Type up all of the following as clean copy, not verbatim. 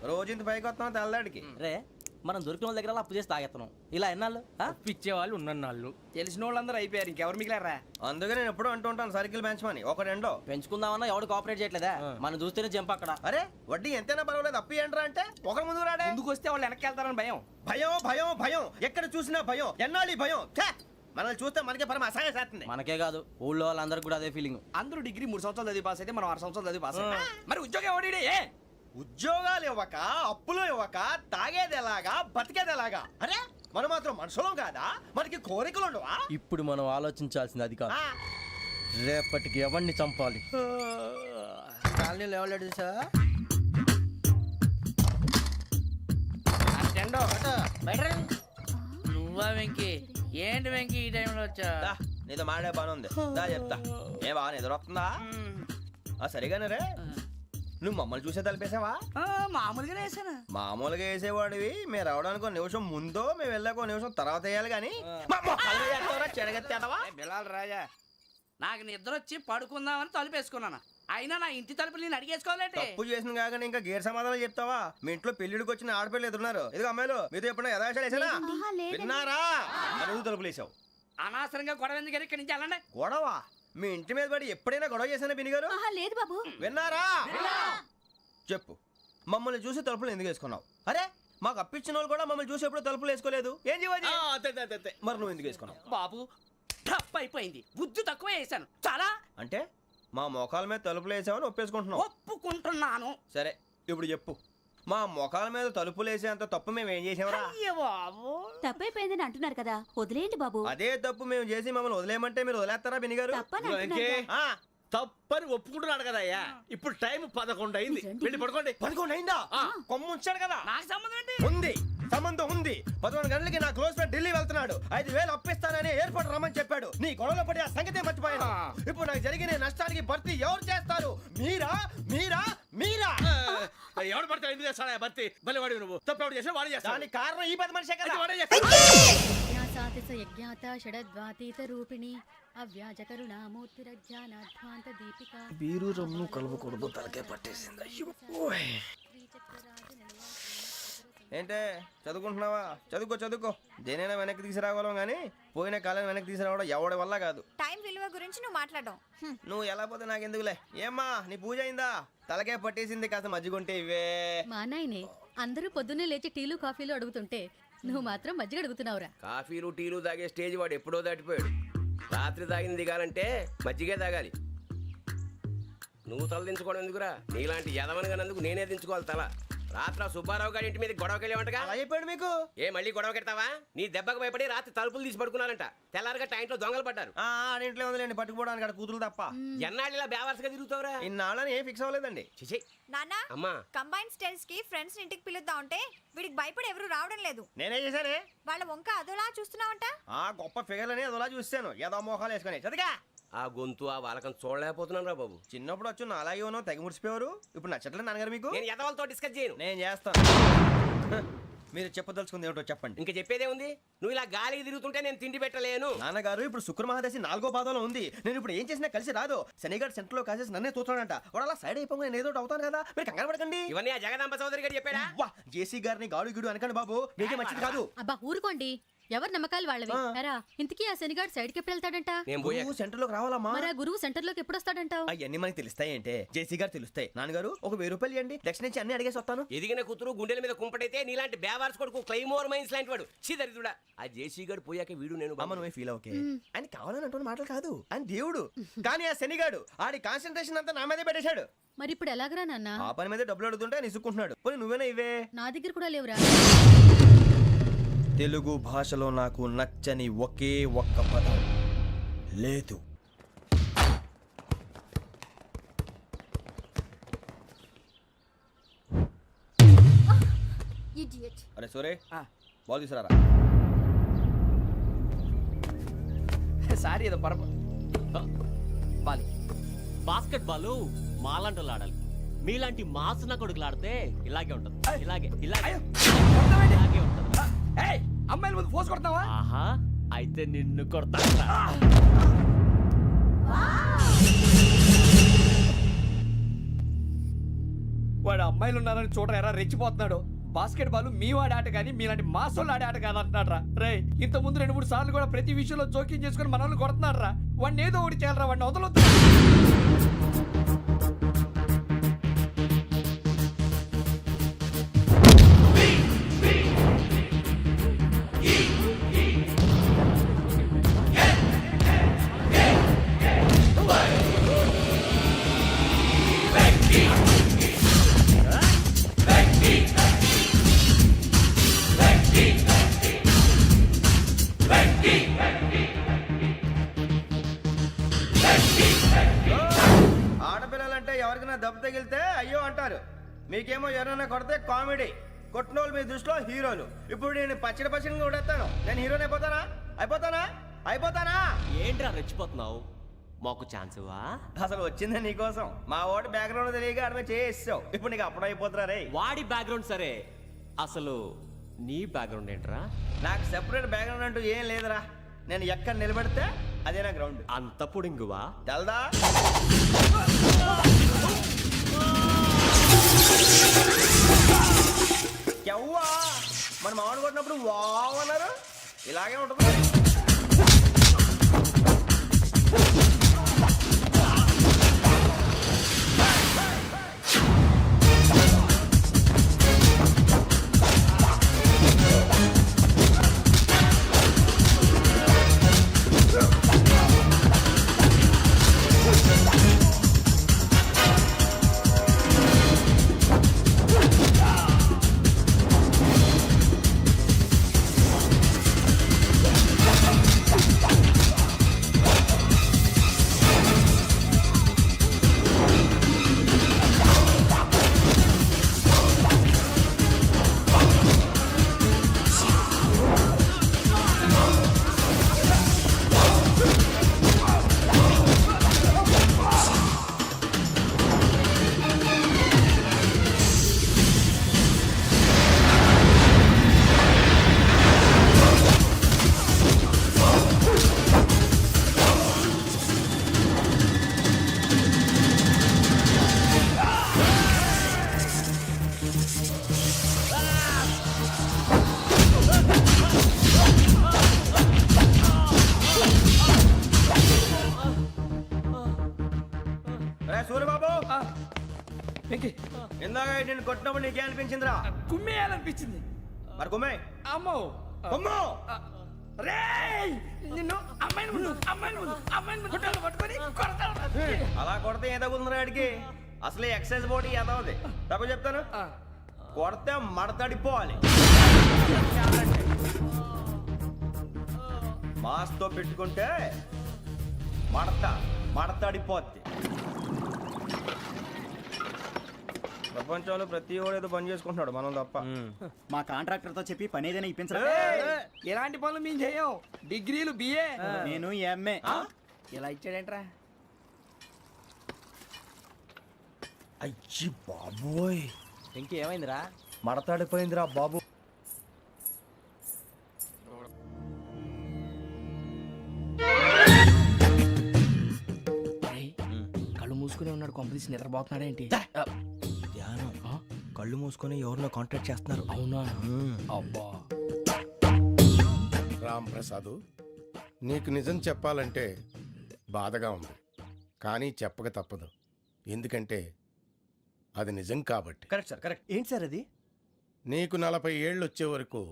రోజు ఇంత పైకి వస్తాం తెల్లడికి. రే మనం దొరికిన వాళ్ళ దగ్గర అప్పు చేసి తాగెత్తనం ఇలా ఎన్నాళ్ళు పిచ్చే వాళ్ళు ఉన్నన్నాళ్ళు తెలిసిన వాళ్ళందరూ అయిపోయారు, ఇంకెవరు మిగిలారా? అందుకే నేను ఎప్పుడు అంటూ ఉంటాను సర్కిల్ బెంచ్ మని ఒక రెండో పెంచుకుందామన్నా ఎవడు కోఆపరేట్ చేయట్లేదా? మనం చూస్తేనే జంప్ అక్కడ. అరే వడ్డీ ఎంతైనా పర్వాలేదు అప్పు ఏంట్రా అంటే ఒకరి ముందు రాడే. ముందుకు వస్తే వాళ్ళు వెనక్కి వెళ్తారని భయం. భయం భయం భయం ఎక్కడ చూసినా భయం. ఎన్నాళ్ళు భయం? మనల్ని చూస్తే మనకే పరమ అసహాయం చేస్తుంది. మనకే కాదు ఊళ్ళో వాళ్ళందరికీ కూడా అదే ఫీలింగ్. అందరూ డిగ్రీ 3 సంవత్సరాలు చదివి పాస్ అయితే మనం 6 సంవత్సరాలు చదివి పాస్. మరి ఉద్యోగం ఎవడి? ఉద్యోగాలు ఇవ్వక అప్పులు ఇవ్వక తాగేది ఎలాగా బతికేది ఎలాగా? అరే మనం మాత్రం మనుషులం కాదా? మనకి కోరికలు ఉండవా? ఇప్పుడు మనం ఆలోచించాల్సింది అది కాదు, రేపటికి ఎవరిని చంపాలి. కాలనీలో ఎవరు సార్? నువ్వా వెంకీ? ఏంటి వెంకీ ఈ టైంలో వచ్చా? నీతో మాడే పని ఉంది, దా చెప్తా. ఏ బాగా నిద్రొస్తుందా? సరిగానే రే, నువ్వు మమ్మల్ని చూసే తలిపేసావా? మామూలుగానే వేసాను. మామూలుగా వేసేవాడివి. మేము రావడానికి ఒక నిమిషం ముందో మేము వెళ్ళాక ఒక నిమిషం తర్వాత వేయాలి కానీ బిలాల్ రాజా, నాకు నిద్ర వచ్చి పడుకుందామని తలుపు వేసుకున్నాను. అయినా నా ఇంటి తలుపులు నేను అడిగేసుకోవాలంటే తప్పు చేసిన కాక ఇంకా గేర్ సమాధానం చెప్తావా? మీ ఇంట్లో పెళ్లిడికి వచ్చిన ఆడపిల్లలు ఎదురున్నారు. ఇదిగో అమ్మాయిలు మీతో ఎప్పుడైనా యథాశాలు వేసానా? విన్నారా? అడుగు తలుపులు వేసావు. అనవసరంగా గొడవ ఎందుకు ఇక్కడి నుంచి వెళ్ళండి. గొడవ? మీ ఇంటి మీద పడి ఎప్పుడైనా గొడవ చేశానా బినిగారు? లేదు బాబు. విన్నారా? చెప్పు, మమ్మల్ని చూసి తలుపులు ఎందుకు వేసుకున్నావు? అరే మాకు అప్పించిన వాళ్ళు కూడా మమ్మల్ని చూసి ఎప్పుడు తలుపులు వేసుకోలేదు. ఏం చేయాలి? మరి నువ్వు ఎందుకు వేసుకున్నావు? బాబు టప్ అయిపోయింది, బుద్ధి తక్కువ వేసాను చాలా. అంటే మా మోకాల మీద తలుపులు వేసామని ఒప్పేసుకుంటున్నావు? ఒప్పుకుంటున్నాను. సరే ఇప్పుడు చెప్పు, మా మొఖాల మీద తలుపులు వేసేంత తప్పు మేము ఏం చేసామరా? తప్పైపోయిందని అంటున్నారు కదా, వదిలేయండి బాబు. అదే తప్పు మేము చేసి మమ్మల్ని వదిలేయమంటే మీరు వదిలేస్తారా బినిగారు? తప్పని ఒప్పుకుంటున్నాడు కదా అయ్యా. ఇప్పుడు టైం 11 అయింది, వెళ్ళి పడుకోండి. 11 అయిందా? కొమ్ము ఉంచాడు కదా. నాకు సంబంధం ఏంటి? ఉంది, సంబంధం ఉంది. 11 గంటలకి నా క్లోజ్ ఫ్రెండ్ ఢిల్లీ వెళ్తున్నాడు. 5,000 అప్పిస్తానని ఎయిర్పోర్ట్ రమ్మని చెప్పాడు. నీ గొడవలో పడి ఆ సంగతే మర్చిపోయాను. ఇప్పుడు నాకు జరిగిన నష్టానికి భర్తీ ఎవరు చేస్తారు? మీరా మీరా మీరా? ఎవడు పడితే ఎందుకు చేస్తాడా భర్తీ? మళ్ళీ వాడి నువ్వు తప్పు ఎవడు చేసా వాడు చేస్తా. దానికి కారణం ఈ 10 మనిషే కదా. వాడే చేస్తా. బీరు రమ్ము కలవకూడదు, తలకే పట్టేసింది. ఏంటే చదువుకుంటున్నావా? చదువుకో చదువుకో. దేనైనా వెనక్కి తీసుకురావాలం కానీ పోయిన కాలం వెనక్కి తీసుకురావడం ఎవడి వల్ల కాదు. టైం విలువ గురించి నువ్వు మాట్లాడడం. నువ్వు ఎలా పోతే నాకు ఎందుకులే. ఏమ్మా నీ పూజ అయిందా? తలకే పట్టేసింది, కాస్త మజ్జిగుంటే ఇవే. మా నాయనే అందరూ పొద్దున్నే లేచి టీలు కాఫీలు అడుగుతుంటే నువ్వు మాత్రం మజ్జిగ అడుగుతున్నావురా. కాఫీలు టీలు తాగే స్టేజ్ వాడు ఎప్పుడో దాటిపోయాడు. రాత్రి తాగింది దిగాలంటే మజ్జిగే తాగాలి. నువ్వు తల దించుకోవడం ఎందుకురా? నీలాంటి యదవనగానందుకు నేనే దించుకోవాలి తల. రాత్రి సుబ్బారావు గారి ఇంటి మీద గొడవకి వెళ్ళేవంటగా. అలా చెప్పాడు మీకు? ఏ మళ్ళీ గొడవ కెడతావా? నీ దెబ్బకు భయపడి రాత్రి తలుపులు తీసి పడుకున్నారంట. తెల్లారగా టైంట్లో దొంగలు పడ్డారు. ఆడింట్లో ఉందిలేండి, పట్టుకుపోవడానికి అక్కడ కూతురు తప్ప. ఎన్నాళ్ళు ఇలా బేవర్స్గా తిరుగుతావురా? ఇన్నాళ్ళని ఏం ఫిక్స్ అవ్వలేదండి. నాన్న, అమ్మా కంబైన్ స్టైల్స్ కి ఫ్రెండ్స్ ఇంటికి పిలుద్దాం అంటే వీడికి భయపడి ఎవరు రావడం లేదు. నేనే చేశానే. వాళ్ళ వంక అదోలా చూస్తున్నావంట. గొప్ప ఫిగర్లని అదోలా చూస్తాను. ఏదో మోహాలు వేసుకొని చదిగా. ఆ గొంతు ఆ వాలకం చూడలేకపోతున్నాను రా బాబు. చిన్నప్పుడు వచ్చి నా అలాగే ఉన్నావు, తెగ ముడిచిపోయారు. ఇప్పుడు నచ్చట్లేదు నాన్నగారు మీకు? నేను యదవలతో డిస్కస్ చేయను. నేను చేస్తాను. మీరు చెప్పదలుచుకుంది ఏమిటో చెప్పండి. ఇంకా చెప్పేదే ఉంది. నువ్వు ఇలా గాలికి తిరుగుతుంటే నేను తిండి పెట్టలేను. నాన్నగారు ఇప్పుడు శుక్ర మహాదశి 4వ పాదంలో ఉంది. నేను ఇప్పుడు ఏం చేసినా కలిసి రాదు. శనిగారు సెంటర్ లో కాసేసి నన్నే చూస్తున్నాడంట. వాడు అలా సైడ్ అయిపోయి నేను ఏదో అవుతాను కదా, మీరు కంగారు పడకండి. ఇవన్నీ ఆ జగదాంబ చౌదరి గారు చెప్పాడా? జేసీ గారిని గాడు గిడు అనకండి బాబు, మీకే మంచిది కాదు. అబ్బా ఊరుకోండి, ఎవరి నమ్మకాలు వాళ్ళవి. ఎరా ఇంతకీ ఆ శనిగాడు సైడ్ కి ఎప్పుడు వెళ్తాడంట? నువ్వు సెంటర్ లోకి రావాలమ్మా. మరి ఆ గురువు సెంటర్ లోకి ఎప్పుడు వస్తాడంటావు? అవన్నీ మనకి తెలుస్తాయి అంటే జేసీ గారు తెలుస్తాయి. నాన్నగారు ఒక 1000 రూపాయలు ఇవ్వండి, దక్షిణ నుంచి అన్ని అడిగేసి వస్తాను. ఎదిగిన కూతురు గుండెల మీద కుంపటైతే నీలాంటి బేవార్స్ కొడుకు క్లైమోర్ మైన్స్ లాంటి వాడు చీదరిదుడా. ఆ జేసీ గారు పోయాక వీడు నేను అమ్మ నువ్వే ఫీల్ ఓకే. ఆయన కావాలని అంటున్న మాటలు కాదు, ఆయన దేవుడు. కానీ ఆ శనిగాడు ఆడి కాన్సన్ట్రేషన్ అంతా నా మీదే పెట్టేశాడు. మరి ఇప్పుడు ఎలాగరా నాన్న? ఆ పని మీద డబ్బులు అడుగుతుంటే ఆయన ఇసుక్కుంటున్నాడు. పోనీ నువ్వేనా ఇవే? నా దగ్గర కూడా లేవురా. తెలుగు భాషలో నాకు నచ్చని ఒకే ఒక్క పదం లేదు. అరే సోరే, బాల్ తీసుకురారా. సారీ ఏదో బాలి. బాస్కెట్ బాల్ మాలాంటి ఆడాలి. మీలాంటి మాసన కొడుకులు ఆడితే ఇలాగే ఉంటది. ఇలాగే ఇలాగే ఇలాగే ఉంటది. అమ్మాయిల ముందు ఫోర్స్ కొడతావా? ఆహా, అయితే నిన్ను కొడతా. వాడు అమ్మాయిలు ఉన్నారని చూడరా ఎరా రెచ్చిపోతున్నాడు. బాస్కెట్ బాల్ మీ వాడి ఆట కానీ మీలాంటి మాసోళ్ళు ఆడే ఆట కాదు అంటున్నాడు రా. రే ఇంత ముందు 2-3 సార్లు కూడా ప్రతి విషయంలో జోక్యం చేసుకుని మన వాళ్ళు కొడుతున్నాడు రా. వాడిని ఏదో ఒకటి చేయాలరా, వాడిని వదలొద్దు. ఆడపిల్లలంటే ఎవరికైనా దెబ్బ తగిలితే అయ్యో అంటారు, మీకేమో ఎవరైనా కొడితే కామెడీ. కొట్టినోళ్ళు మీ దృష్టిలో హీరోలు. ఇప్పుడు నేను పచ్చడి కొడేస్తాను, నేను హీరోని అయిపోతానా? ఏంట్రా రెచ్చిపోతున్నావు? మాకు ఛాన్స్ ఇవ్వా? అసలు వచ్చిందే నీకోసం. మా ఓటు బ్యాక్గ్రౌండ్ తెలియక ఆడమే చేసావు. ఇప్పుడు నీకు అప్పుడు అయిపోతున్నా రే. వాడి బ్యాక్గ్రౌండ్ సరే, అసలు నీ బ్యాక్గ్రౌండ్ ఏంట్రా? నాకు సెపరేట్ బ్యాక్గ్రౌండ్ అంటూ ఏం లేదురా. నేను ఎక్కడ నిలబెడితే అదే నా గ్రౌండ్. అంత పుడింగువా? తెల్దా? ఎవ్వా మన మామిడి కొట్టినప్పుడు వావ్ అన్నారు, ఇలాగే ఉంటుంది. సూర్యబాబు, ఇందాక నేను కొట్టినప్పుడు నీకే అనిపించిందిరా? కుమ్మేయాలనిపించింది. మరి కుమ్మే. అమ్మో కుమ్ము. రేయ్ నిన్ను అమ్మాయిని ముందు గుడ్డలు పట్టుకొని కొడతాను. అలా కొడితే ఏ తగ్గుతుందిరా ఆడికి? అసలే ఎక్సైజ్ బాడీ ఏదవుది. తప్పు చెప్తాను, కొడితే మడతడిపోవాలి. మాస్తో పెట్టుకుంటే మడతడిపోద్ది. ప్రపంచంలో ప్రతి వాడు ఏదో పని చేసుకుంటున్నాడు, మనం తప్ప. మా కాంట్రాక్టర్ తో చెప్పి పని ఏదైనా ఇప్పించరా? ఎలాంటి పనులు మేము చేయం. డిగ్రీలు బిఏ, నేను ఎంఏ. ఇలా ఇచ్చాడేంట్రా? అయ్యి బాబోయ్, ఇంకేమైందిరా? మడతాడిపోయిందిరా బాబు. కళ్ళు మూసుకునే ఉన్నాడు, కొంపదీసి నిద్రపోతున్నాడేంటి? ధ్యానం. కళ్ళు మూసుకొని ఎవరినో కాంటాక్ట్ చేస్తున్నారు. అవునా? అబ్బా రామ్ ప్రసాద్, నీకు నిజం చెప్పాలంటే బాధగా ఉంది, కానీ చెప్పక తప్పదు. ఎందుకంటే అది నిజం కాబట్టి. Correct sir, correct. ఏంటి సార్ అది? నీకు 40 ఏళ్ళు వచ్చే వరకు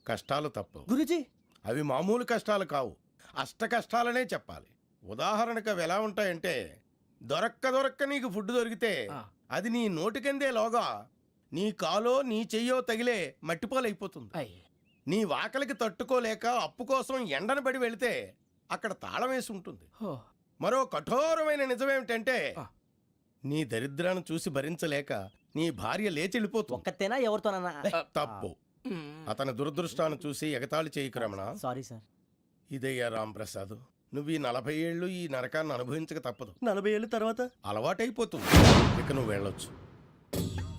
కష్టాలు తప్పవు గురూజీ. అవి మామూలు కష్టాలు కావు, అష్ట కష్టాలనే చెప్పాలి. ఉదాహరణకు అవి ఎలా ఉంటాయంటే, దొరక్క నీకు ఫుడ్ దొరికితే అది నీ నోటికందే లోగా నీ కాలో నీ చెయ్యో తగిలే మట్టిపాలైపోతుంది. నీ వాకలికి తట్టుకోలేక అప్పు కోసం ఎండను పడి వెళితే అక్కడ తాళం వేసి ఉంటుంది. మరో కఠోరమైన నిజమేమిటంటే, నీ దరిద్రాన్ని చూసి భరించలేక నీ భార్య లేచి వెళ్ళిపోతుంది. ఒక్కతేనా ఎవరితోనన్నా? తప్పు. అతని దురదృష్టాన్ని చూసి ఎగతాళి చేయకు రమణ. Sorry sir. ఇదయ్యా రాంప్రసాద్, నువ్వు ఈ 40 ఏళ్ళు ఈ నరకాన్ని అనుభవించక తప్పదు. 40 ఏళ్ళ తర్వాత అలవాటైపోతుంది. ఇక నువ్వు వెళ్ళొచ్చు.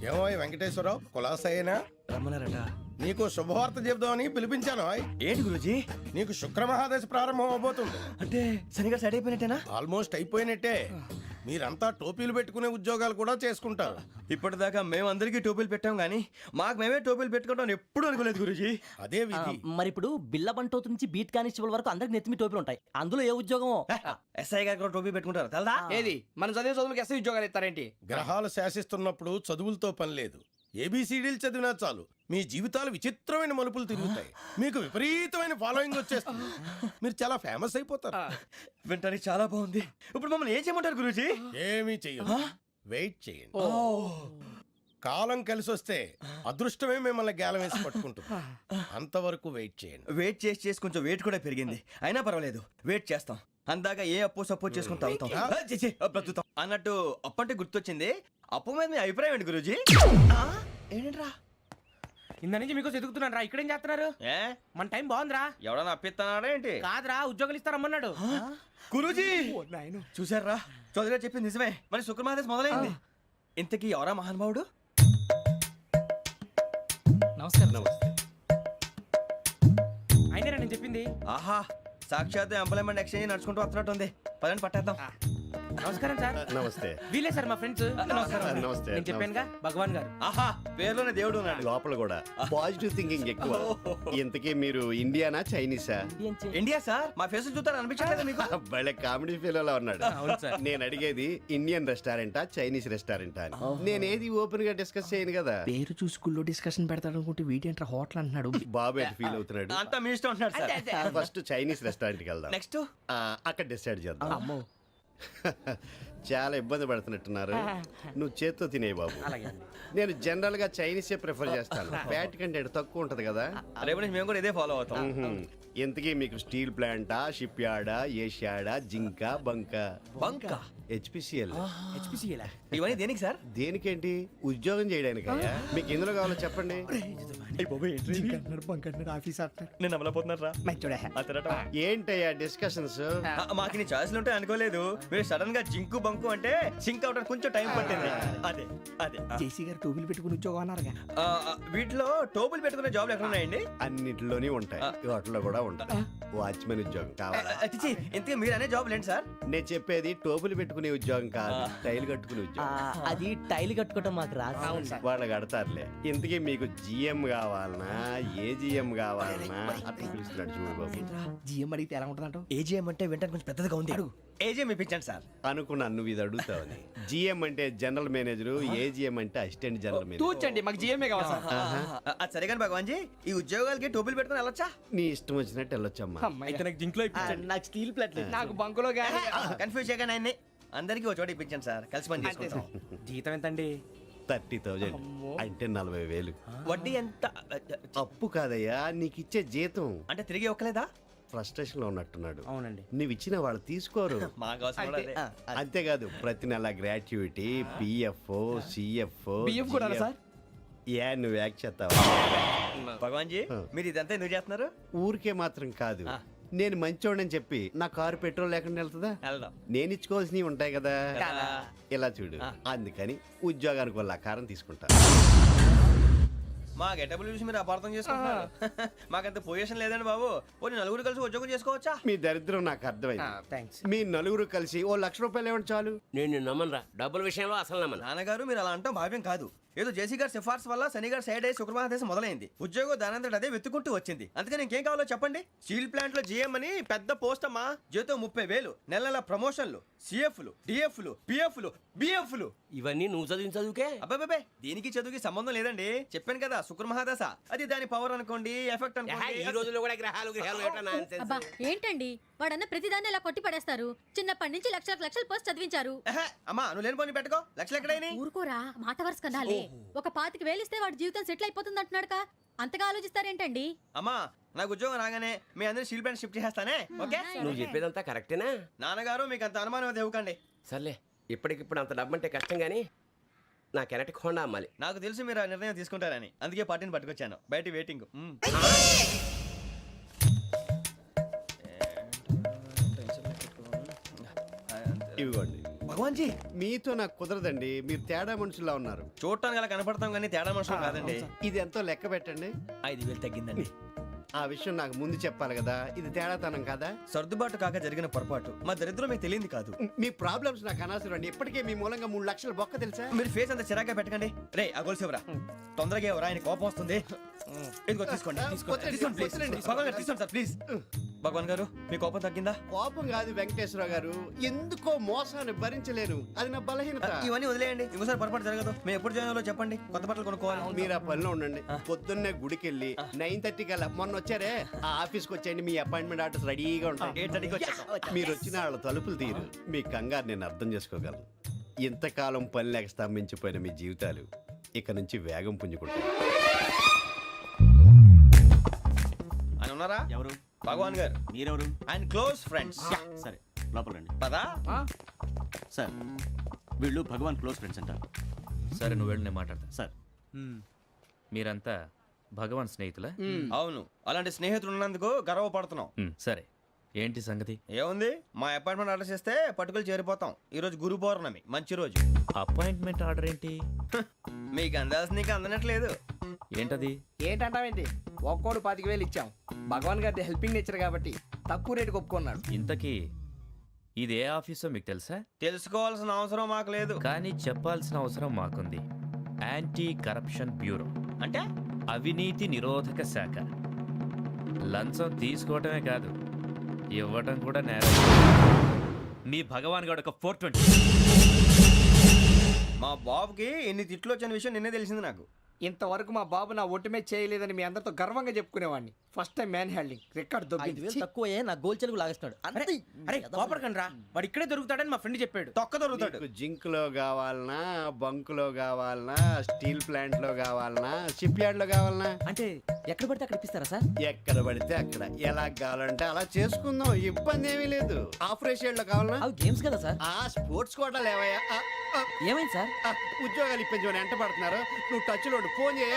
ఏమో వెంకటేశ్వరరావు, కులాసైనా రమ్మన్నారట. నీకు శుభవార్త చెబుదామని పిలిపించాను. ఏంటి గురూజీ? నీకు శుక్ర మహాదశ ప్రారంభం అవబోతుంది. అంటే శనిగా సెట్ అయిపోయినట్టేనా? ఆల్మోస్ట్ అయిపోయినట్టే. మీరంతా టోపీలు పెట్టుకునే ఉద్యోగాలు కూడా చేసుకుంటారు. ఇప్పటిదాకా మేమందరికీ టోపీలు పెట్టాం కానీ మాకు మేమే టోపీలు పెట్టుకుంటాం ఎప్పుడు అనుకోలేదు గురూజీ. అదే విధి. మరి ఇప్పుడు బిల్ల బంటోతు నుంచి బీట్ కానిస్టేబుల్ వరకు అందరికి నెత్తిమి టోపీలు ఉంటాయి. అందులో ఏ ఉద్యోగం? ఎస్ఐ గారు కూడా టోపీ పెట్టుకుంటారు తెలదా? ఏది మన చదివే చదువులకు ఎస్ఐ ఉద్యోగాలు ఇస్తారేంటి? గ్రహాలు శాసిస్తున్నప్పుడు చదువులతో పని లేదు. ఏబిసిడీలు చదివినా చాలు మీ జీవితాలు విచిత్రమైన మలుపులు తిరుగుతాయి. మీకు విపరీతమైన ఫాలోయింగ్ వచ్చేస్తుంది. మీరు చాలా ఫేమస్ అయిపోతారు. వింటానికి చాలా బాగుంది. ఇప్పుడు మమ్మల్ని ఏం చేయమంటారు గురూజీ? ఏమీ చెయ్యదు, వెయిట్ చేయండి. కాలం కలిసి వస్తే అదృష్టమే మిమ్మల్ని గేలం వేసి పట్టుకుంటుంది. అంతవరకు వెయిట్ చేయండి. వెయిట్ చేసి కొంచెం వెయిట్ కూడా పెరిగింది. అయినా పర్వాలేదు, వెయిట్ చేస్తాం. అందాక ఏ అప్పు సపోర్ట్ చేసుకుని తాగుతాం, బ్రతుకుతాం అన్నట్టు. అప్పు అంటే గుర్తొచ్చింది, అప్పు మీద మీ అభిప్రాయం ఏంటి గురూజీ? ఏంటరా ఇంత నుంచి మీకు ఎదుగుతున్నాను రా. ఇక్కడేం చేస్తున్నారు? ఏ మన టైం బాగుందిరా. ఎవడన్నా అప్పిస్తున్నాడా ఏంటి? కాదురా, ఉద్యోగాలు ఇస్తారమ్మన్నాడు. గురూజీ చూసారా, చౌదరిగా చెప్పింది నిజమే. మరి శుక్రమాదేశ్ మొదలైంది. ఇంతకీ ఎవరా మహానుభావుడు? నమస్కారం. అయినా నేను చెప్పింది. ఆహా, సాక్షాత్ ఎంప్లాయ్మెంట్ ఎక్స్చేంజ్ నడుచుకుంటూ వస్తున్నట్టు ఉంది. పదండి పట్టేద్దాం. నమస్కారం సార్. నమస్తే. వీలే సార్ మా ఫ్రెండ్స్. నమస్తే. నేను చెప్పానుగా భగవాన్ గారు. ఆహా, పేర్లోనే దేవుడు ఉన్నాడు. లోపల కూడా పాజిటివ్ థింకింగ్ ఎక్కువ. ఇంతకీ మీరు ఇండియానా చైనీసా? India sir. మా ఫేస్ చూస్తారు అనిపించలేదు మీకు? భలే కామెడీ ఫీల్ ఉన్నాడు. నేను అడిగేది ఇండియన్ రెస్టారెంటా చైనీస్ రెస్టారెంటా అని. నేనేది ఓపెన్ గా డిస్కస్ చేయను కదా. పేరు చూసి స్కూల్లో డిస్కషన్ పెడతాడు అనుకుంటే వీటేంట్రా హోటల్ అంటున్నాడు. బాబు ఎట్ ఫీల్ అవుతున్నాడు. అంతా మీ ఇష్టం ఉంటున్నాడు సార్. ఫస్ట్ చైనీస్ రెస్టారెంట్ కి వెళ్దాం. నెక్స్ట్ అక్కడ డిసైడ్ చేద్దాం. చాలా ఇబ్బంది పడుతున్నట్టున్నారు. నువ్వు చేత్తో తినే బాబు. నేను జనరల్ గా చైనీసే ప్రిఫర్ చేస్తాను. ఫ్యాట్ కంటెంట్ తక్కువ ఉంటది కదా. రేపు నుంచి మేము కూడా ఇదే ఫాలో అవుతాం. ఎంతకీ మీకు స్టీల్ ప్లాంటా, షిప్ యార్డా, ఏషియాడా, జింక, బంకా? బంకా, హెచ్పిసిఎల్. ఇవన్నీ దేనికి సార్? దేనికేంటి? ఉద్యోగం చేయడానికి. మీకు ఎందులో కావాలో చెప్పండి. నేను అమలపోతున్నారా? ఏంటయ్యా డిస్కషన్స్? మాకు నీ ఛాయిస్లు ఉంటాయి అనుకోలేదు. మీరు సడన్ గా జింకు బంకు అంటే సింక్ అవడానికి కొంచెం టైం పట్టింది. అదే అదే జేసీ గారు టోపీలు పెట్టుకుని ఉద్యోగం అన్నారుగా. వీటిలో టోపులు పెట్టుకునే జాబ్లు ఎక్కడ ఉన్నాయండి? అన్నిటిలోనే ఉంటాయి, వాటిలో కూడా ఉంటాయి. వాచ్మెన్ ఉద్యోగం కావాలా? ఇంతకీ మీరు అనే జాబ్ లేండి సార్? నేను చెప్పేది టోపులు పెట్టుకునే ఉద్యోగం కాదు, టైల్ కట్టుకునే ఉద్యోగం. అది టైల్ కట్టుకోవటం మాకు రాదు. వాళ్ళు కడతారులే. ఇంతకీ మీకు జిఎం కావాలనా, ఏజిఎం కావాలనా? అట్లా పిలుస్తున్నాడు చూడు బాబు. జిఎం అడిగితే ఎలా ఉంటుందంట? ఏజీఎం అంటే వింటానికి కొంచెం పెద్దదిగా ఉంది. ఏజీఎం ఇప్పించండి సార్. అనుకున్నాను నువ్వు ఇది అడుగుతావని. జిఎం అంటే జనరల్ మేనేజర్, ఏజిఎం అంటే అసిస్టెంట్ జనరల్ మేనేజర్. తూచండి, మాకు జిఎంఏ కావాలి సార్. అది సరే కానీ భగవాన్ జీ, ఈ ఉద్యోగాలకి టోపులు పెట్టుకుని వెళ్ళొచ్చా? నీ ఇష్టం వచ్చినట్టు వెళ్ళొచ్చమ్మా. అయితే నాకు జింక్లో నాకు స్టీల్ ప్లేట్ నాకు బంకులో కానీ. కన్ఫ్యూజ్ చేయగానే ఆయన్ని అందరికీ ఒక చోట ఇప్పించండి సార్, కలిసి పని చేసుకుంటాం. జీతం ఎంతండి? 30,000 అంటే 40,000. వడ్డీ ఎంత? అప్పు కాదయ్యా, నీకు ఇచ్చే జీతం. అంటే తిరిగి ఒక్కలేదా? ఫ్రస్ట్రేషన్ లో ఉన్నట్టున్నాడు. అవునండి. నువ్వు ఇచ్చిన వాళ్ళు తీసుకోరు. మాకు అవసరం కూడా అదే. అంతేకాదు ప్రతి నెల గ్రాట్యుటీ, పిఎఫ్, సిఎఫ్. బియ్యం కూడా సార్? ఏ నువ్వు యాక్ట్ చేస్తావా? భగవాన్ జీ, మీరు ఇదంతా ఎందుకు చేస్తున్నారు? ఊరికే మాత్రం కాదు, నేను మంచోడని చెప్పి నా కారు పెట్రోల్ లేకుండా వెళ్తుందా? వెళ్దాం. నేను ఇచ్చుకోవాల్సినవి ఉంటాయి కదా. కదా. ఇలా చూడు, అందుకని ఉద్యోగానికి వాళ్ళ ఆకారం తీసుకుంటా. మా గెటబుల్ చూసి మీరు అపార్థం చేసుకుంటున్నారు. మాకంత పొజిషన్ లేదండి బాబు. పోనీ నలుగురు కలిసి ఉద్యోగం చేసుకోవచ్చా? మీ దరిద్రం నాకు అర్థమైంది. మీ నలుగురు కలిసి ఓ ₹1,00,000 ఇవ్వండి చాలు. నేను నమ్మనరా, డబ్బుల విషయంలో అసలు నమ్మను. నాన్నగారు మీరు అలా అంటాం భావ్యం కాదు. ఏదో జేసీ గారి సిఫార్సు వల్ల శని గారు సైడ్ అయ్యి శుక్రవారం మొదలైంది. ఉద్యోగం దానంతటి అదే వెతుకుంటూ వచ్చింది. అందుకని ఇంకేం కావాలో చెప్పండి. స్టీల్ ప్లాంట్ లో జీఎం అని పెద్ద పోస్ట్ అమ్మా. జీతం 30,000, నెల నెల ప్రమోషన్లు, సిఎఫ్లు, డిఎఫ్లు, పిఎఫ్లు, బిఎఫ్లు. ఇవన్నీ నువ్వు చదివిన చదువుకే? అబ్బాబే, దీనికి చదువుకి సంబంధం లేదండి. చెప్పాను కదా, శుక్రమహాదశ. అది దాని పవర్ అనుకోండి, ఎఫెక్ట్ ఈ అనుకోండి. రోజుల్లో కూడా గ్రహాలు ఎట్లా nonsense? అబ్బా ఏంటండి వాడన్న ప్రతిదాన్ని ఇలా కొట్టి పడేస్తారు. చిన్నప్పటి నుంచి లక్షల పోస్ట్ చదివించారు. అమ్మా నువ్వు లేని పోనీ పెట్టుకో. లక్షలు ఎక్కడైనా ఊరుకోరా, మాట వరుస కదాలే. ఒక 25,000 ఇస్తే వాడి జీవితం సెటిల్ అయిపోతుంది అంటున్నాడుగా. అంతగా ఆలోచిస్తారేంటండి? అమ్మా నాకు ఉద్యోగం రాగానే మీ అందరూ స్టీల్ ప్లాంట్ షిఫ్ట్ చేస్తానే. ఓకే? నువ్వు చెప్పేదంతా కరెక్టేనా? నాన్నగారు మీకు అంత అనుమానం అది ఇవ్వకండి. సర్లే, ఇప్పటికిప్పుడు అంత డబ్బు అంటే కష్టం కానీ నా కెనటిక్ హోండా అమ్మాలి. నాకు తెలుసు మీరు ఆ నిర్ణయం తీసుకుంటారని, అందుకే పార్టీని పట్టుకొచ్చాను. బయట వెయిటింగ్. ఇవ్వండి. భగవాన్ జీ, మీతో నాకు కుదరదండి, మీరు తేడా మనుషుల్లా ఉన్నారు. చూడటానికి అలా కనపడతాం కానీ తేడా మనుషులు కాదండి. ఇది ఎంతో లెక్క పెట్టండి. 5,000 తగ్గిందండి. ఆ విషయం నాకు ముందు చెప్పాలి కదా, ఇది తేడాతనం కదా. సర్దుబాటు కాక జరిగిన పొరపాటు మా దరిద్రం మీకు తెలియంది కాదు. మీ ప్రాబ్లమ్స్ నాకు అనవసరం అండి. ఇప్పటికే మీ మూలంగా 3 లక్షల బొక్క తెలుసా. మీరు ఫేస్ అంత చిరాగ్గా పెట్టకండి. రే ఆ గొలుసు ఎవరా? తొందరగా ఎవరా? ఆయన కోపం వస్తుంది. ఇదిగో తీసుకోండి. తీసుకోండి please. భగవాన్ గారు తీసుకోండి సార్ ప్లీజ్. భగవాన్ గారు మీ కోపం తగ్గిందా? కోపం కాదు వెంకటేశ్వరరావు గారు, ఎందుకో మోసాన్ని భరించలేను, అది నా బలహీనత. ఇవన్నీ వదిలేయండి, ఇంకోసారి పొరపాటు జరగదు. మేము ఎప్పుడు జాయిన్ అవ్వాలో చెప్పండి, కొత్త బట్టలు కొనుక్కోవాలి. మీరు ఆ పనిలో ఉండండి. పొద్దున్నే గుడికి వెళ్ళి 9:30 కల్లా, మొన్న వచ్చారే ఆ ఆఫీస్కి వచ్చేయండి, మీ అపాయింట్మెంట్ ఆర్డర్స్ రెడీగా ఉంటాయి. 8:30కి వచ్చేస్తాం. మీరు వచ్చిన వాళ్ళ తలుపులు తీరు. మీ కంగారు నేను అర్థం చేసుకోగలను. ఇంతకాలం పని లేక స్తంభించిపోయిన మీ జీవితాలు ఇక నుంచి వేగం పుంజుకుంటాయి. ఆయన ఉన్నారా? ఎవరు? భగవాన్ గారు. మీరెవరు? ఆయన క్లోజ్ ఫ్రెండ్స్. సరే లోపల రండి. పదా సార్ వీళ్ళు భగవాన్ క్లోజ్ ఫ్రెండ్స్ అంటారు. సరే నువ్వు వెళ్ళి నేను మాట్లాడతా. సార్ మీరంతా భగవాన్ స్నేహితులా? అవును, అలాంటి స్నేహితులు ఉన్నందుకు గర్వపడుతున్నాం. సరే ఏంటి సంగతి? ఏముంది, మా అపాయింట్మెంట్ ఆర్డర్ చేస్తే పట్టుకులు చేరిపోతాం. ఈ రోజు గురు పౌర్ణమి, మంచి రోజు. అపాయింట్మెంట్ ఆర్డర్ ఏంటి? మీకు అందాల్సిన నీకు అందనట్లేదు. ఏంటది? ఏంటంటావేంటి? ఒక్కోడు 25,000 ఇచ్చాం. భగవాన్ గారి హెల్పింగ్ నేచర్ కాబట్టి తక్కువ రేటుకి ఒప్పుకున్నాడు. ఇంతకీ ఇది ఏ ఆఫీసో మీకు తెలుసా? తెలుసుకోవాల్సిన అవసరం మాకు లేదు, కానీ చెప్పాల్సిన అవసరం మాకుంది. యాంటీ కరప్షన్ బ్యూరో అంటే అవినీతి నిరోధక శాఖ. లంచం తీసుకోవటమే కాదు, ఇవ్వటం కూడా నేరం. మీ భగవాన్ గారు ఒక 420. మా బాబుకి ఎన్ని తిట్లు వచ్చిన విషయం నిన్నే తెలిసింది నాకు. ఇంతవరకు మా బాబు నా ఒట్టుమే చేయలేదని మీ అందరితో గర్వంగా చెప్పుకునేవాడిని. First time man handing record దొబ్బింది. తక్కువే నా గోల్ చెలుగు లాగేస్తున్నాడు. అరే కోపడకండి రా, వాడు ఇక్కడే దొరుకుతాడని మా ఫ్రెండ్ చెప్పాడు. తొక్క దొరుకుతాడు. మీకు జింక్ లో కావాలనా, బంక్ లో కావాలనా, స్టీల్ ప్లాంట్ లో కావాలనా, షిప్ యార్డ్ లో కావాలనా? అంటే ఎక్కడ పడితే అక్కడ ఇప్పిస్తారా సార్? ఎక్కడ పడితే అక్కడ, ఎలా కావాలంటే అలా చేసుకుందాం, ఇబ్బంది ఏమీ లేదు. ఆపరేషన్ లో కావాలనా? అవి గేమ్స్ కదా సార్. ఆ స్పోర్ట్స్ కోటా లేవయ్యా. ఏమైంది సార్? ఉద్యోగాలు ఇప్పించమని ఎంట పడుతున్నారు. నువ్వు టచ్ లో ఫోన్ చేయ.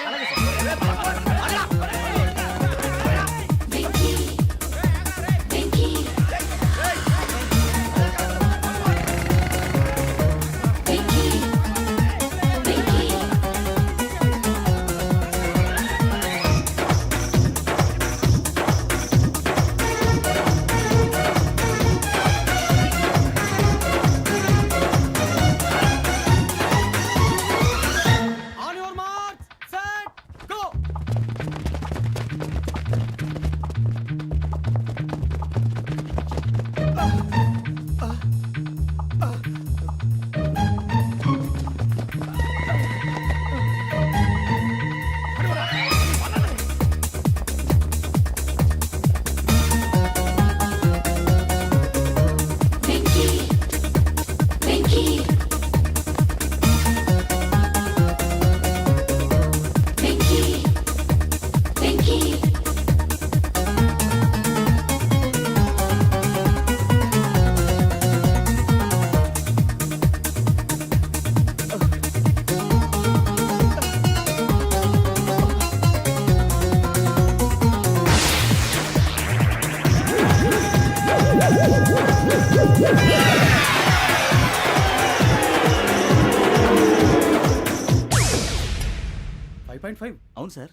అవును సార్.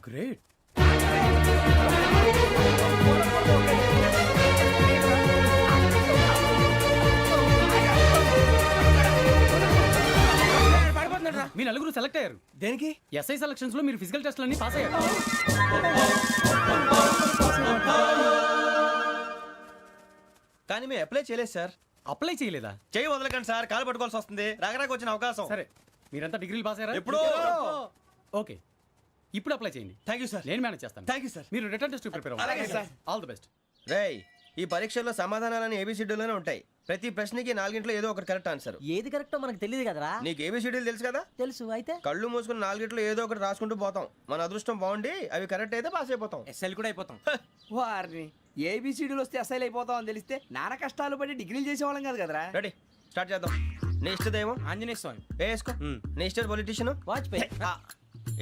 గ్రేట్. మీ నలుగురు సెలెక్ట్ అయ్యారు. దేనికి? ఎస్ఐ సెలక్షన్స్ లో మీరు ఫిజికల్ టెస్ట్ అన్ని పాస్ అయ్యారు. కానీ మేము అప్లై చేయలేదు సార్. అప్లై చేయలేదా? చేయి వదలకండి సార్, కాలు పట్టుకోవాల్సి వస్తుంది. రాగరాకు వచ్చిన అవకాశం. సరే, మీరంతా డిగ్రీలు పాస్ అయ్యారా? ఎప్పుడో. ఓకే, ఇప్పుడు అప్లై చేయండి. Thank you sir. నేను మేనేజ్ చేస్తాను. Thank you sir. మీరు రిటర్న్ టెస్ట్ ప్రిపేర్ అవ్వండి. అలాగే సార్. All the best. రేయ్, ఈ పరీక్షల్లో సమాధానాలని ఏబిసిడ్యూల్లోనే ఉంటాయి. ప్రతి ప్రశ్నకి 4 ఏదో ఒకటి కరెక్ట్ ఆన్సర్. ఏది కరెక్టో మనకు తెలియదు కదరా. నీకు ఏబిసిడ్యూల్ తెలుసు కదా? తెలుసు. అయితే కళ్ళు మూసుకుని 4 ఏదో ఒకటి రాసుకుంటూ పోతాం. మన అదృష్టం బాగుండి అవి కరెక్ట్ అయితే పాస్ అయిపోతాం. ఎస్ఎల్ కూడా అయిపోతాం. వారిని ఏబిసిడీలు వస్తే అసైల్ అయిపోతాం అని తెలిస్తే నాన్న కష్టాలు పడి డిగ్రీలు చేసేవాళ్ళం కాదు కదరా. రెడీ, స్టార్ట్ చేద్దాం. నీ ఇష్టదేమో ఆంజనేయ స్వామి. వేసుకో. నీ ఇష్ట పొలిటీషియన్ వాజ్పేయి.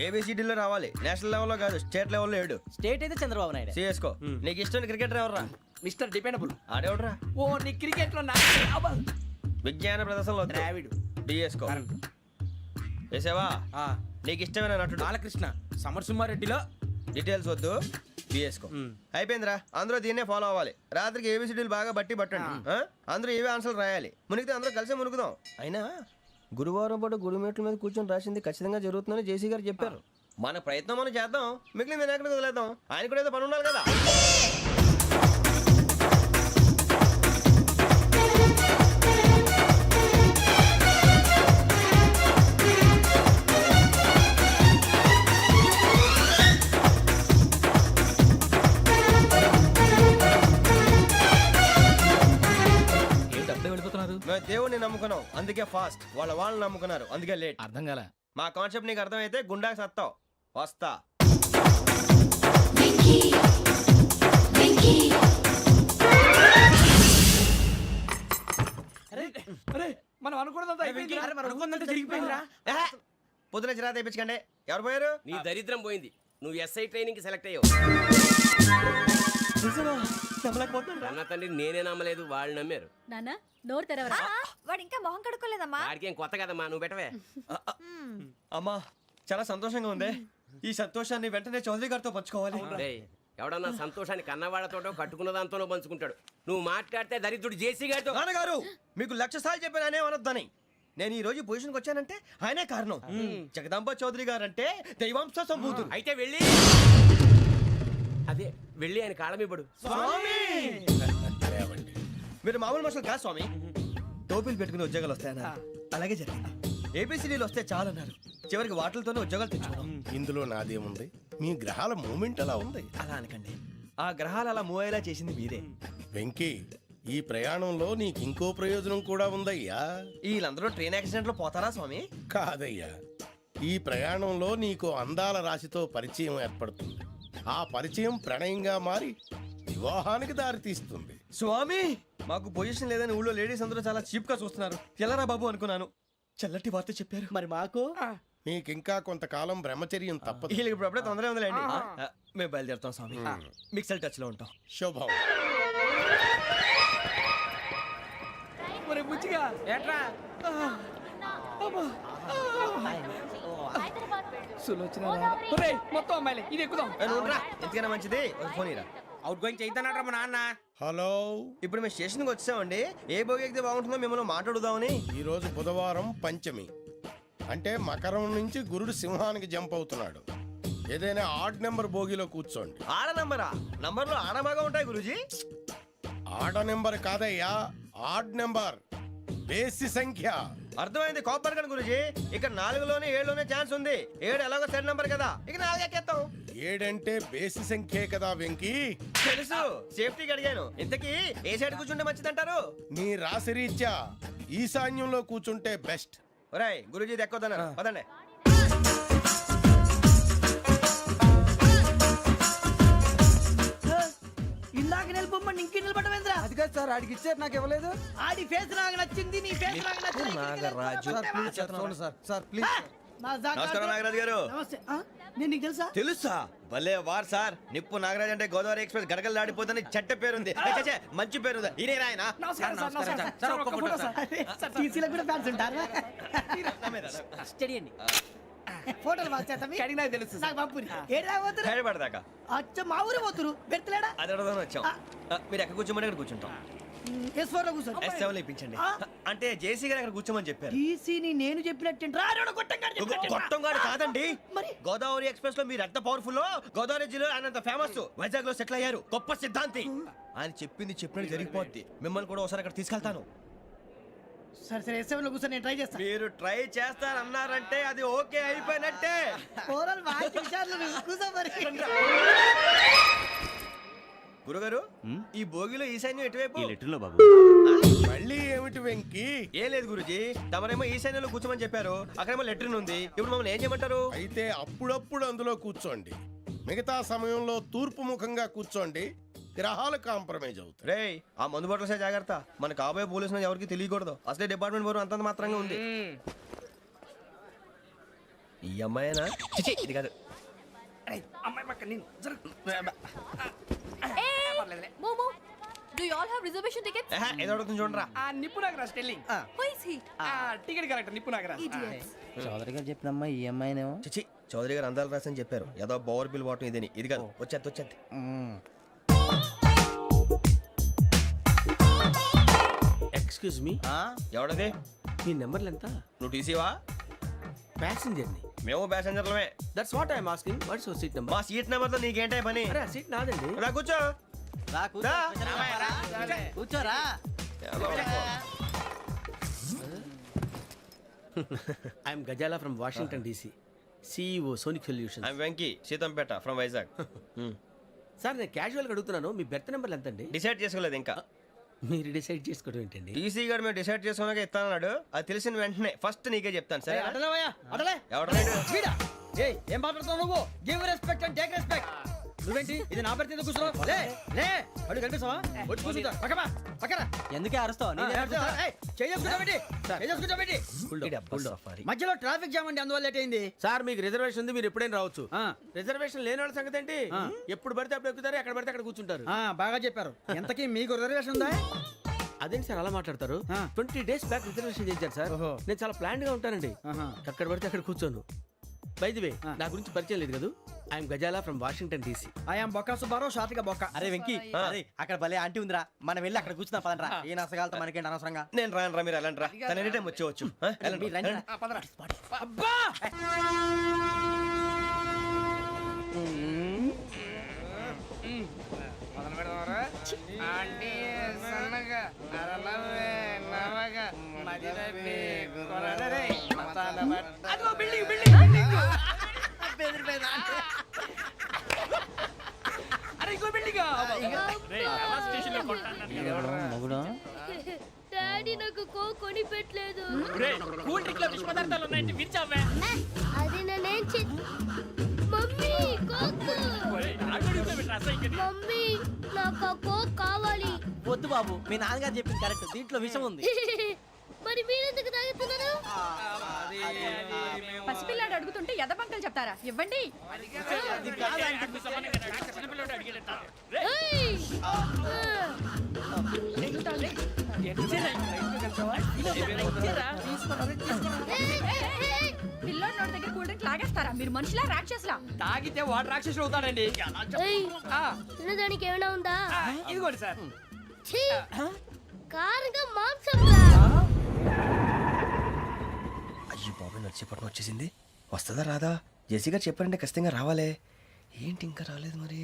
ఏబిసిడీలో రావాలి, నేషనల్ లెవెల్లో కాదు, స్టేట్ లెవెల్లో 7. స్టేట్ అయితే చంద్రబాబు నాయుడు. సిఎస్కో. నీకు ఇష్టం క్రికెటర్ ఎవర్రా? Mister dependable. ఆడేవడరా? ఓ నీ క్రికెట్ లో విజ్ఞాన ప్రదర్శనలో ద్రావిడు. డిఎస్కో వేసావా నీకు ఇష్టమైన నటుడు బాలకృష్ణ సమర్సింహారెడ్డిలో డీటెయిల్స్ వద్దు బిఎస్కో అయిపోయిందిరా అందరూ దీన్నే ఫాలో అవ్వాలి రాత్రికి ఏబిసిడీలు బాగా బట్టి పట్టండి అందరూ ఏవే ఆన్సర్లు రాయాలి మునిగితే అందరూ కలిసి మునుగుదాం అయినా గురువారం పాటు గురుమేట్ల మీద కూర్చొని రాసింది ఖచ్చితంగా జరుగుతుందని జేసీ గారు చెప్పారు మన ప్రయత్నం మనం చేద్దాం మిగిలింది నేను ఎక్కడికి వదిలేద్దాం ఆయన కూడా ఏదో పని ఉండాలి కదా మేము దేవుడిని నమ్ముకున్నాం అందుకే ఫాస్ట్ వాళ్ళు నమ్ముకున్నారు అందుకే లేట్ అర్థం కాలే మా కాన్సెప్ట్ నీకు అర్థమైతే గుండాకి సత్తావు వస్తా మనం అనుకున్నదంతా జరిగిపోయిందిరా. పొద్దున చిరా తెప్పించకండి ఎవరు పోయారు నీ దరిద్రం పోయింది నువ్వు ఎస్ఐ ట్రైనింగ్ సెలెక్ట్ అయ్యావు అన్న తండ్రి నేనే నమ్మలేదు వాళ్ళు నమ్మారు నాన్న నోరు తెరవరా వాడు ఇంకా మొహం కడుక్కోలేదమ్మా. వాడికి ఏం కొత్త కదమ్మా నువ్వు పెట్టవే అమ్మా చాలా సంతోషంగా ఉంది ఈ సంతోషాన్ని వెంటనే చౌదరి గారితో పంచుకోవాలి డేయ్, ఎవడన్నా సంతోషాన్ని కన్నవాళ్లతోటో కట్టుకున్న దాంతోనో పంచుకుంటాడు నువ్వు మాట్లాడితే దరిద్రుడు జేసీ గారితో నాన్నగారు మీకు 1,00,000 సార్లు చెప్పాను ఆయనే అనొద్దని నేను ఈ రోజు పొజిషన్కి వచ్చానంటే ఆయనే కారణం జగదాంబ చౌదరి గారు అంటే దైవాంశ సంభూతుడు అయితే వెళ్ళి అదే వెళ్ళి ఆయన కాళ్ళమివ్వడు మీరు మామూలు మనుషులు కాదు స్వామి టోపీలు పెట్టుకుని ఉద్యోగాలు వస్తాయన్నారు అలాగే జరిగింది ఏబిసిడీలు వస్తే చాలన్నారు చివరికి వాటిలతోనే ఉద్యోగాలు తెచ్చుకున్నాం ఇందులో నాదేముంది మీ గ్రహాల మూమెంట్ అలా ఉంది అలా అనకండి ఆ గ్రహాలు అలా మూవ్ అయ్యేలా చేసింది మీరే వెంకీ ఈ ప్రయాణంలో నీకు ఇంకో ప్రయోజనం కూడా ఉందయ్యా వీళ్ళందరూ ట్రైన్ యాక్సిడెంట్ లో పోతారా స్వామి కాదయ్యా ఈ ప్రయాణంలో నీకు అందాల రాశితో పరిచయం ఏర్పడుతుంది ఆ పరిచయం ప్రణయంగా మారి వివాహానికి దారితీస్తుంది స్వామి మాకు పొజిషన్ లేదని ఊళ్ళో లేడీస్ అందరూ చాలా చీప్ గా చూస్తున్నారు ఎలారా బాబు అనుకున్నాను చల్లటి వార్త చెప్పారు మరి మాకు నీకింకా కొంతకాలం బ్రహ్మచర్యం తప్పదు వీళ్ళకి ఇప్పుడు అప్పుడే తొందరగా ఉందిలేండి మేము బయలుదేరుతాం స్వామి మిక్సెల్ టచ్ లో ఉంటాం శుభం మరి బుచ్చిగా ఏట్రా సులోచన మొత్తం అమ్మాయిలే ఇది ఎక్కుదాం ఎందుకైనా మంచిది ఫోన్ ఇరా అవుట్ గోయింగ్ చేద్దానట్రా మా నాన్న హలో ఇప్పుడు మేము స్టేషన్కి వచ్చామండి ఏ బోగి ఎక్కితే బాగుంటుందో మిమ్మల్ని మాట్లాడుదామని ఈరోజు బుధవారం పంచమి అంటే మకరం నుంచి గురుడు సింహానికి జంప్ అవుతున్నాడు ఏదైనా ఆడ్ నెంబర్ బోగిలో కూర్చోండి ఆడ నంబరా నంబర్లు ఆడ బాగా ఉంటాయి గురూజీ ఆడ నెంబర్ కాదయ్యా ఆడ్ నెంబర్ బేసి సంఖ్య అర్థమైంది కాపర్ కానీ గురూజీ ఇక్కడ 4లోనే 7లోనే ఛాన్స్ ఉంది 7 ఎలాగో సెడ్ నంబర్ కదా ఇక 4 ఎక్కేస్తాం 7 అంటే బేసి సంఖ్యే కదా వెంకీ తెలుసు సేఫ్టీకి అడిగాను ఇంతకీ ఏ సైడ్ కూర్చుంటే మంచిదంటారు నీ రాశి రీత్యా ఈశాన్యంలో కూర్చుంటే బెస్ట్ ఒరేయ్ గురూజీ దెక్కొద్దన్నారు పదండి ఇందాక నిలబొమ్మని ఇంకే నిలబడమేంద్రా అది కాదు సార్ ఆడికి ఇచ్చారు నాకు ఇవ్వలేదు ఆడి ఫేస్ నాకు నచ్చింది నీ ఫేస్ నాకు నచ్చింది నాగరాజు సార్ ప్లీజ్ నమస్కారం నాగరాజు గారు నమస్తే నేను నీకు తెలుసా తెలుసా భలే వార్ సార్ నిప్పు నాగరాజ్ అంటే గోదావరి ఎక్స్ప్రెస్ గడగలు దాడిపోతుంది చెట్ట పేరుంది ఛే, మంచి పేరుంది ఇదే ఆయన నమస్కారం సార్ నమస్కారం సార్ ఒక్క ఫోటో సార్ టీసీలో కూడా ఫ్యాన్స్ ఉంటారా స్టడీ అండి ఫోటోలు మార్చేస్తాం కడిగినా తెలుసు నాకు పంపుని ఏడా పోతురు హైదరాబాద్దాకా అచ్చ మా ఊరు పోతురు పెడతలేడా అది అడగదామని వచ్చాం మీరు ఎక్కడ కూర్చోమని అక్కడ కూర్చుంటాం S4 లో కూర్చోండి S7 లో ఇప్పించండి అంటే జేసీ గారు అక్కడ కూర్చోమని చెప్పారు టీసీని నేను చెప్పినట్టు రాడు గొట్టం గారు కాదండి మరి? గోదావరి ఎక్స్ప్రెస్ లో మీరు ఎంత పవర్ఫుల్ గోదావరి జిల్లా ఆయన ఫేమస్ వైజాగ్ లో సెటిల్ అయ్యారు గొప్ప సిద్ధాంతి ఆయన చెప్పింది చెప్పినట్టు జరిగిపోద్ది మిమ్మల్ని కూడా ఒకసారి అక్కడ తీసుకెళ్తాను సరే సరే S7 లో కూర్చొని నేను ట్రై చేస్తాను మీరు ట్రై చేస్తారన్నారంటే అది ఓకే అయిపోయినట్టే ఓవరాల్ వాయిస్ విషయాలు కూర్చో మరి గురుగారు ఈ భోగిలో ఈశాన్యం ఎటువైపు లెటర్లో బాబు మళ్ళీ ఏమిటి వెంకీ ఏం లేదు గురుజీ తమరేమో ఈశాన్యంలో కూర్చోమని చెప్పారు అక్కడేమో లెటర్ ఉంది ఇప్పుడు మమ్మల్ని ఏం చేయమంటారు అయితే అప్పుడప్పుడు అందులో కూర్చోండి మిగతా సమయంలో తూర్పు ముఖంగా కూర్చోండి గ్రహాలు కాంప్రమైజ్ అవుతాయి రేయ్ ఆ మందు బాటలసే జాగ్రత్త మన కాబోయే పోలీసులు ఎవరికి తెలియకూడదు అసలే డిపార్ట్మెంట్ బోరు అంతంత మాత్రంగా ఉంది ఈ అమ్మాయినా చిచి ఇది కాదు అమ్మాయి పక్క నేను momo Do you all have reservation tickets? ఏదో అడుగుతుంది చూడరా. ఆ నిప్పు Nagaraj telling Who is he? Ticket correct నిప్పు నాగరాజ్ Idiots. చౌదరి గారు చెప్పినమ్మా ఈ అమ్మాయినేమో చిచి చౌదరి గారు అందాలు రాసని చెప్పారు ఏదో బోర్ బిల్ వాటం ఇదని ఇది కాదు వచ్చేది ఎక్స్క్యూజ్ మీ, ఎవడది? మీ నెంబర్లు ఎంత? నువ్వు టీసీవా? ప్యాసింజర్ ని. మేము ప్యాసెంజర్లమే. That's what I'm asking. What's your seat number? మా సీట్ నెంబర్ తో నీకేంటే పని? అరే ఆ సీట్ నాదండి. రా కూర్చో. రా. కూర్చోరా. I'm Ghazala from Washington DC, CEO Sonic Solution. I'm Venky Seethampeta from Vizag. Sir నేను క్యాజువల్గా అడుగుతున్నాను, మీ బెర్త్ నెంబర్లు ఎంత అండి? డిసైడ్ చేసుకోలేదు ఇంకా. మీరు డిసైడ్ చేసుకోవడం ఏంటండి? టీసీ గారు మేము డిసైడ్ చేసుకున్నాక ఇస్తానన్నాడు. అది తెలిసిన వెంటనే ఫస్ట్ నీకే చెప్తాను. సరే అడలే ఎవడ ఏం మాట్లాడుతున్నావు నువ్వు? Give respect and take respect. నువ్వేంటి ఇది నా పరిస్థితి కూర్చున్నావు? లే లే అడుగు కనిపిస్తావా? వచ్చి కూర్చుంటా పక్కమా పక్కన. ఎందుకే అరుస్తావు? మధ్యలో ట్రాఫిక్ జామ్ అండి, అందువల్ల లేట్ అయింది. సార్ మీకు రిజర్వేషన్ ఉంది, మీరు ఎప్పుడైనా రావచ్చు. రిజర్వేషన్ లేని వాళ్ళ సంగతి ఏంటి? ఎప్పుడు పడితే అప్పుడు ఎక్కుతారు, ఎక్కడ పడితే అక్కడ కూర్చుంటారు. బాగా చెప్పారు. ఎంతకీ మీకు రిజర్వేషన్ ఉందా? అదేంటి సార్ అలా మాట్లాడతారు? 20 days బ్యాక్ రిజర్వేషన్ చేశారు సార్. నేను చాలా ప్లాన్డ్ గా ఉంటానండి. ఎక్కడ పడితే అక్కడ కూర్చోను. బై ది వే నా గురించి పరిచయం లేదు కదా. I'm Ghazala from Washington DC. I'm Bokka Subbarao, షాతిక బొక్క. అరే వెంకీ, అరే అక్కడ భలే ఆంటీ ఉందిరా, మనం వెళ్ళి అక్కడ కూర్చున్నా పదనరా. ఏ నసగాలతో మనకేంటి అనవసరంగా. నేను రాను రా, మీరు వెళ్ళండి రా. తన ఎనీ టైం వచ్చేవచ్చు. వెళ్ళండి. అబ్బా డాడీ నాకు కొని పెట్టలేదు. కూల్ డ్రింక్ లో విష పదార్థాలు ఉన్నాయంటే విరిచావే. అది నేనేం మమ్మీ కోక్. మమ్మీ నాకు ఆ కోక్ కావాలి. వద్దు బాబు, మీ నాన్నగారు చెప్పింది కరెక్ట్, దీంట్లో విషయం ఉంది. మరి మీరెందుకు తాగుతున్నారు? పసిపిల్లాడు అడుగుతుంటే ఎదబంకలు చెప్తారా? ఇవ్వండి. ఏయ్! పిల్లోడి నోటి దగ్గర కూల్ డ్రింక్ లాగేస్తారా? మీరు మనుషులా రాక్షసులా? తాగితే వాడు రాక్షసుడు అవుతాడండి. ఏయ్! తినడానికి ఏమైనా ఉందా? ఇదిగోండి సార్. ఛీ! కారంగా మాంసం రా. అయ్యో బాబాయ్ నడిచేపట్నం వచ్చేసింది. వస్తుందా రాదా? జేసీ గారు చెప్పారంటే ఖచ్చితంగా రావాలే. ఏంటి ఇంకా రాలేదు మరి?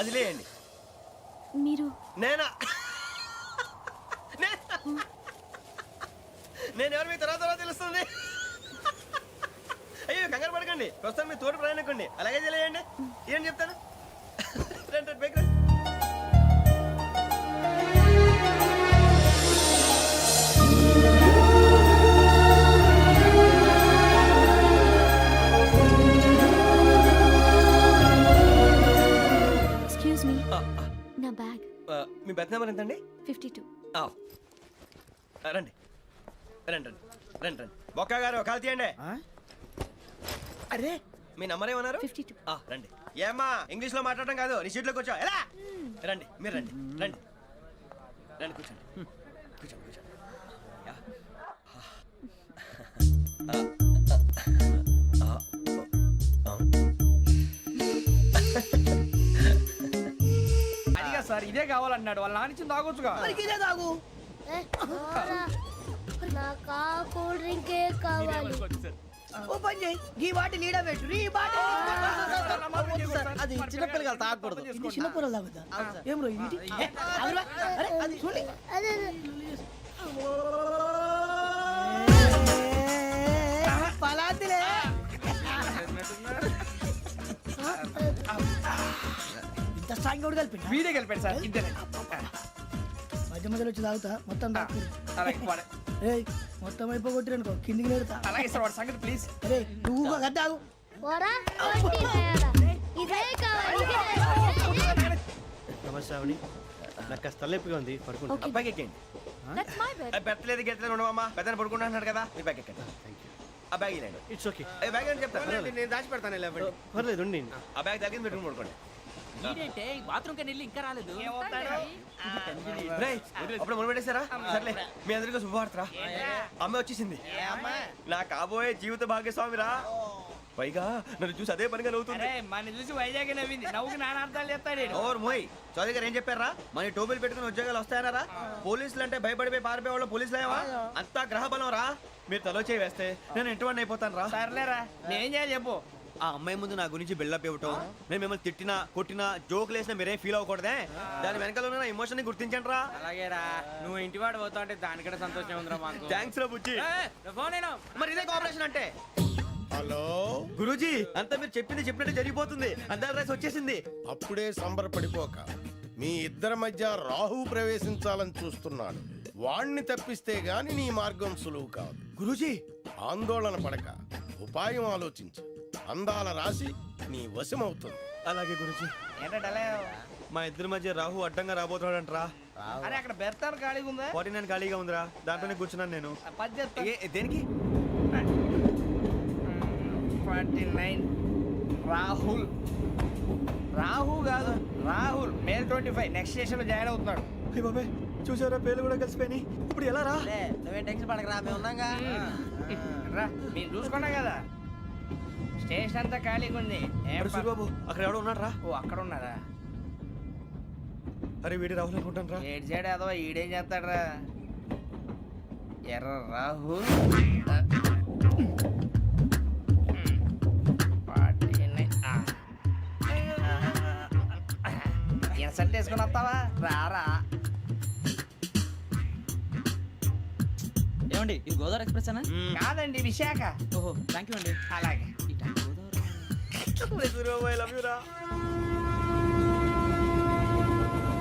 అది లేయండి. మీరు నేనా? నేను ఎవరు మీ తర్వాత తెలుస్తుంది. అయ్యో కంగారు పడకండి, ప్రస్తుతం మీ తోటి ప్రయాణకండి. అలాగే తెలియండి. ఏం చెప్తాను? రండి రండి, బైక్ రండి. ఎక్స్క్యూజ్ మీ, నా బ్యాగ్. మీ బెత్ నెంబర్ ఎంతండి? 52. రండి రండి రండి రండి రండి. బొక్క గారు కాల్ తీయండి. అరే మీ నంబర్ ఏమన్నారు? 52. రండి. ఏమ్మా ఇంగ్లీష్ లో మాట్లాడడం కాదు, నీ సీట్లో కూర్చో. ఎలా రండి, మీరు రండి రండి రండి, కూర్చోండి కూర్చోండి కూర్చోండి. అదిగా సార్, ఇదే కావాలన్నాడు. వాళ్ళ నానిచ్చింది తాగొచ్చుగా. ఇదే తాగు. నాకు కూల్ డ్రింకే కావాలి. ఓ పని చేయి ఈ బాటిల్ లీడ పెట్టు ఈ బాటిల్ అది చిన్నపిల్లలు తాగకూడదు ఇది చిన్నపిల్లలు తాగుతా ఏం రో ఇది అరే అది చూడండి పలాతిలే ఇంత స్ట్రాంగ్ కూడా కలిపి వీడే గెలిపాడు సార్ ఇద్దరే మధ్య మధ్యలో వచ్చి తాగుతా మొత్తం తాగు అలాగే వాడు. ఏయ్ మొత్తం అయిపోగొట్టిరు అనుకో కిందికి నేడుతా అలాగే సార్ వాడు సంగతి ప్లీజ్ అరే నువ్వు గద్ద తాగు నమస్తే ఆవిడి నాకు కాస్త తలెప్పిగా ఉంది పడుకుంటా బ్యాగ్ ఎక్కండి దట్స్ మై బెడ్ పెట్టలేదు గెట్టలేదు ఉండవమ్మా పెద్దని పడుకుంటున్నాడు కదా మీ బ్యాగ్ ఎక్కండి ఆ బ్యాగ్ ఇలాండి ఇట్స్ ఓకే ఏ బ్యాగ్ అని చెప్తాను నేను దాచి పెడతాను లేవండి పర్లేదు ఉండి ఆ బ్యాగ్ తగ్గింది పెట్టుకుని పడుకోండి బాత్రూమ్ కని వెళ్ళి ఇంకా రాలేదు రేయ్, అప్పుడు మొదలు పెట్టేశారా సర్లే మీ అందరికీ శుభవార్తరా అమ్మ వచ్చేసింది నా కాబోయే జీవిత భాగ్యస్వామిరా పైగా నన్ను చూసి అదే పనిగా నవ్వుతుంది మన చూసి వైజాగ్ నవ్వింది నవ్వుకి నాన్న అర్థాలు చెప్తాడు ఓర్ మోయ్ చౌదరి గారు ఏం చెప్పారా మన టోబీలు పెట్టుకుని ఉద్యోగాలు వస్తాయనరా పోలీసులు అంటే భయపడిపోయి పారిపోయే వాళ్ళు పోలీసులు ఏవా అంతా గ్రహ బలం రా మీరు తలో చేయి వేస్తే నేను ఇంటివాడిని అయిపోతాను రా సర్లేరా నేనేం చేయాలి చెప్పు ఆ అమ్మాయి ముందు నా గురించి బిల్డప్ ఇవ్వటం నేను మిమ్మల్ని తిట్టినా కొట్టినా జోకులు వేసినా మీరేం ఫీల్ అవ్వకూడదే దాని వెనకాల ఉన్న ఎమోషన్ ని గుర్తించండి రా అలాగేరా నువ్వు ఇంటివాడు పోతా అంటే దానికంటే సంతోషం ఉందిరా మాకు థ్యాంక్స్ రా బుజ్జి ఫోన్ మరి ఇదే కోఆపరేషన్ అంటే హలో గురూజీ అంతా మీరు చెప్పింది చెప్పినట్టు జరిగిపోతుంది అందాల రైస్ వచ్చేసింది అప్పుడే సంబరపడిపోక మీ ఇద్దరి మధ్య రాహు ప్రవేశించాలని చూస్తున్నాడు వాణ్ణి తప్పిస్తే గాని నీ మార్గం సులువు కాదు గురూజీ ఆందోళన పడక ఉపాయం ఆలోచించు అందాల రాశి నీ వశమవుతుంది అలాగే గురూజీ మా ఇద్దరి మధ్య రాహు అడ్డంగా రాబోతున్నాడంట్రా అరే అక్కడ బెర్తాను ఖాళీగా ఉందా 49 ఖాళీగా ఉందిరా దాంట్లోనే కూర్చున్నాను నేను పది చెప్తా దేనికి 49 రాహుల్ రాహు కాదు రాహుల్ మే 25 నెక్స్ట్ స్టేషన్ లో జాయిన్ అవుతున్నాడు అయ్య బాబాయ్ చూసారా పేర్లు కూడా కలిసిపోయినాయి ఇప్పుడు ఎలా రా నువ్వే టెన్షన్ పడకరా మేము ఉన్నాగా రా మీరు చూసుకున్నా కదా స్టేషన్ అంతా ఖాళీగా ఉంది ఏం అరే సూరిబాబు అక్కడ ఎవడో ఉన్నాడు రా ఓ అక్కడ ఉన్నారా అరే వీడి రాహుల్ అనుకుంటాను రా ఏడు సైడ్ అదో ఈడేం చేస్తాడరా ఎర్ర రాహుల్ సెట్ వేసుకుని వస్తావా రారా ఏమండి ఇది గోదావరి ఎక్స్ప్రెస్ అనా కాదండి విశాఖ ఓహో థ్యాంక్ యూ అండి అలాగే సూరిబాబు ఐ లవ్ యూ రా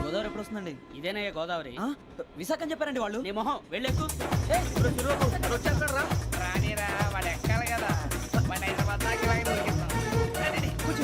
గోదావరి ఎప్పుడు వస్తుందండి ఇదేనయ్య గోదావరి విశాఖ అని చెప్పారండి వాళ్ళు నీ మొహం వెళ్ళెక్కు వచ్చేస్తాడు రా రానిరా వాడు ఎక్కాలి కదా వాడు హైదరాబాద్ దాకా ఇలాగే దొరికిస్తాం. రండి, కూర్చో.